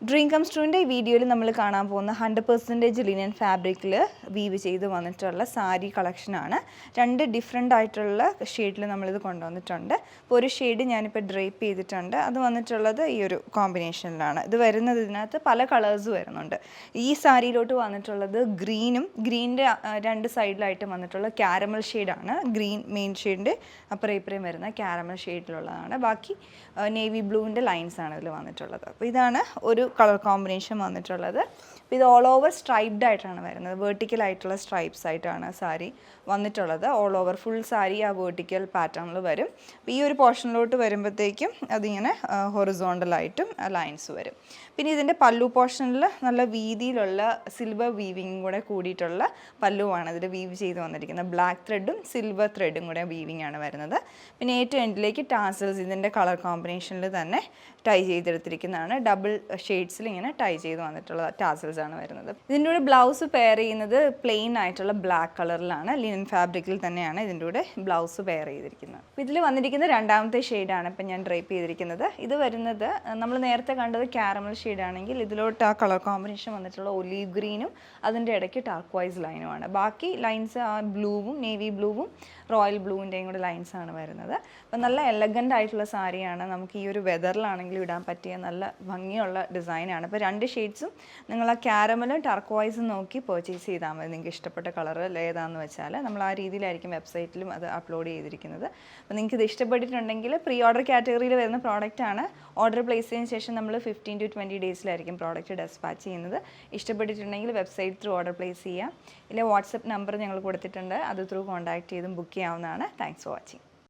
Dream comes ട്രൂവിൻ്റെ ഈ വീഡിയോയിൽ നമ്മൾ കാണാൻ പോകുന്ന 100% ലിനൻ ഫാബ്രിക്കിൽ വീവ് ചെയ്ത് വന്നിട്ടുള്ള സാരി കളക്ഷനാണ്. രണ്ട് ഡിഫറെൻ്റ് ആയിട്ടുള്ള ഷെയ്ഡിൽ നമ്മളിത് കൊണ്ടുവന്നിട്ടുണ്ട്. അപ്പോൾ ഒരു ഷെയ്ഡ് ഞാനിപ്പോൾ ഡ്രേപ്പ് ചെയ്തിട്ടുണ്ട്. അത് വന്നിട്ടുള്ളത് ഈ ഒരു കോമ്പിനേഷനിലാണ്. ഇത് വരുന്നത് ഇതിനകത്ത് പല കളേഴ്സ് വരുന്നുണ്ട്. ഈ സാരിയിലോട്ട് വന്നിട്ടുള്ളത് ഗ്രീനിൻ്റെ രണ്ട് സൈഡിലായിട്ട് വന്നിട്ടുള്ള ക്യാരമൽ ഷെയ്ഡാണ്. ഗ്രീൻ മെയിൻ ഷെയ്ഡിൻ്റെ അപ്പുറം ഇപ്പുറം വരുന്ന ക്യാരമൽ ഷെയ്ഡിലുള്ളതാണ്. ബാക്കി നേവി ബ്ലൂവിൻ്റെ ലൈൻസാണ് ഇതിൽ വന്നിട്ടുള്ളത്. അപ്പോൾ ഇതാണ് ഒരു കളർ കോമ്പിനേഷൻ വന്നിട്ടുള്ളത്. അപ്പോൾ ഇത് ഓൾ ഓവർ സ്ട്രൈപ്ഡ് ആയിട്ടാണ് വരുന്നത്. വെർട്ടിക്കൽ ആയിട്ടുള്ള സ്ട്രൈപ്സ് ആയിട്ടാണ് സാരി വന്നിട്ടുള്ളത്. ഓൾ ഓവർ ഫുൾ സാരി ആ വെർട്ടിക്കൽ പാറ്റേണിൽ വരും. അപ്പോൾ ഈ ഒരു പോർഷനിലോട്ട് വരുമ്പോഴത്തേക്കും അതിങ്ങനെ ഹൊറിസോണ്ടലായിട്ടും ലൈൻസ് വരും. പിന്നെ ഇതിൻ്റെ പല്ലു പോർഷനിൽ നല്ല വീതിയിലുള്ള സിൽവർ വീവിങ്ങും കൂടെ കൂടിയിട്ടുള്ള പല്ലുവാണ് ഇതിൽ വീവ് ചെയ്ത് വന്നിരിക്കുന്നത്. ബ്ലാക്ക് ത്രെഡും സിൽവർ ത്രെഡും കൂടെ വീവിങ് ആണ് വരുന്നത്. പിന്നെ ഏറ്റവും എൻഡിലേക്ക് ടാസൽസ് ഇതിൻ്റെ കളർ കോമ്പിനേഷനിൽ തന്നെ ടൈ ചെയ്തെടുത്തിരിക്കുന്നതാണ്. ഡബിൾ ഷെയ്ഡ്സിൽ ഇങ്ങനെ ടൈ ചെയ്ത് വന്നിട്ടുള്ള ടാസൽസ് ആണ് വരുന്നത്. ഇതിൻ്റെ കൂടെ ബ്ലൗസ് പെയർ ചെയ്യുന്നത് പ്ലെയിൻ ആയിട്ടുള്ള ബ്ലാക്ക് കളറിലാണ്. ലിനൻ ഫാബ്രിക്കിൽ തന്നെയാണ് ഇതിൻ്റെ കൂടെ ബ്ലൗസ് പെയർ ചെയ്തിരിക്കുന്നത്. ഇതിൽ വന്നിരിക്കുന്ന രണ്ടാമത്തെ ഷെയ്ഡാണ് ഇപ്പം ഞാൻ ഡ്രേപ്പ് ചെയ്തിരിക്കുന്നത്. ഇത് വരുന്നത് നമ്മൾ നേരത്തെ കണ്ടത് ക്യാരമൽ ഷെയ്ഡാണെങ്കിൽ ഇതിലോട്ട് ആ കളർ കോമ്പിനേഷൻ വന്നിട്ടുള്ള ഒലീവ് ഗ്രീനും അതിൻ്റെ ഇടയ്ക്ക് ടർക്വൈസ് ലൈനുമാണ്. ബാക്കി ലൈൻസ് ആ ബ്ലൂവും നേവി ബ്ലൂവും റോയൽ ബ്ലൂവിൻ്റെയും കൂടെ ലൈൻസാണ് വരുന്നത്. അപ്പം നല്ല എലഗൻ്റ് ആയിട്ടുള്ള സാരിയാണ്. നമുക്ക് ഈ ഒരു വെതറിലാണെങ്കിലും ഇടാൻ പറ്റിയ നല്ല ഭംഗിയുള്ള ഡിസൈനാണ്. ഇപ്പോൾ രണ്ട് ഷെയ്ഡ്സും നിങ്ങൾ ആ ക്യാരമലും ടർക്വൈസും നോക്കി പർച്ചേസ് ചെയ്താൽ മതി. നിങ്ങൾക്ക് ഇഷ്ടപ്പെട്ട കളർ ഏതാണെന്ന് വെച്ചാൽ നമ്മൾ ആ രീതിയിലായിരിക്കും വെബ്സൈറ്റിലും അത് അപ്ലോഡ് ചെയ്തിരിക്കുന്നത്. അപ്പോൾ നിങ്ങൾക്ക് ഇത് ഇഷ്ടപ്പെട്ടിട്ടുണ്ടെങ്കിൽ പ്രീ ഓർഡർ കാറ്റഗറിയിൽ വരുന്ന പ്രോഡക്റ്റാണ്. ഓർഡർ പ്ലേസ് ചെയ്തതിന് ശേഷം നമ്മൾ 15 to 20 ഡേയ്സിലായിരിക്കും പ്രോഡക്റ്റ് ഡെസ്പാച്ച് ചെയ്യുന്നത്. ഇഷ്ടപ്പെട്ടിട്ടുണ്ടെങ്കിൽ വെബ്സൈറ്റ് ത്രൂ ഓർഡർ പ്ലേസ് ചെയ്യാം. ഇല്ല വാട്സപ്പ് നമ്പർ ഞങ്ങൾ കൊടുത്തിട്ടുണ്ട്. അത് ത്രൂ കോൺടാക്ട് ചെയ്തും ബുക്ക് ചെയ്യാവുന്നതാണ്. Thanks for watching.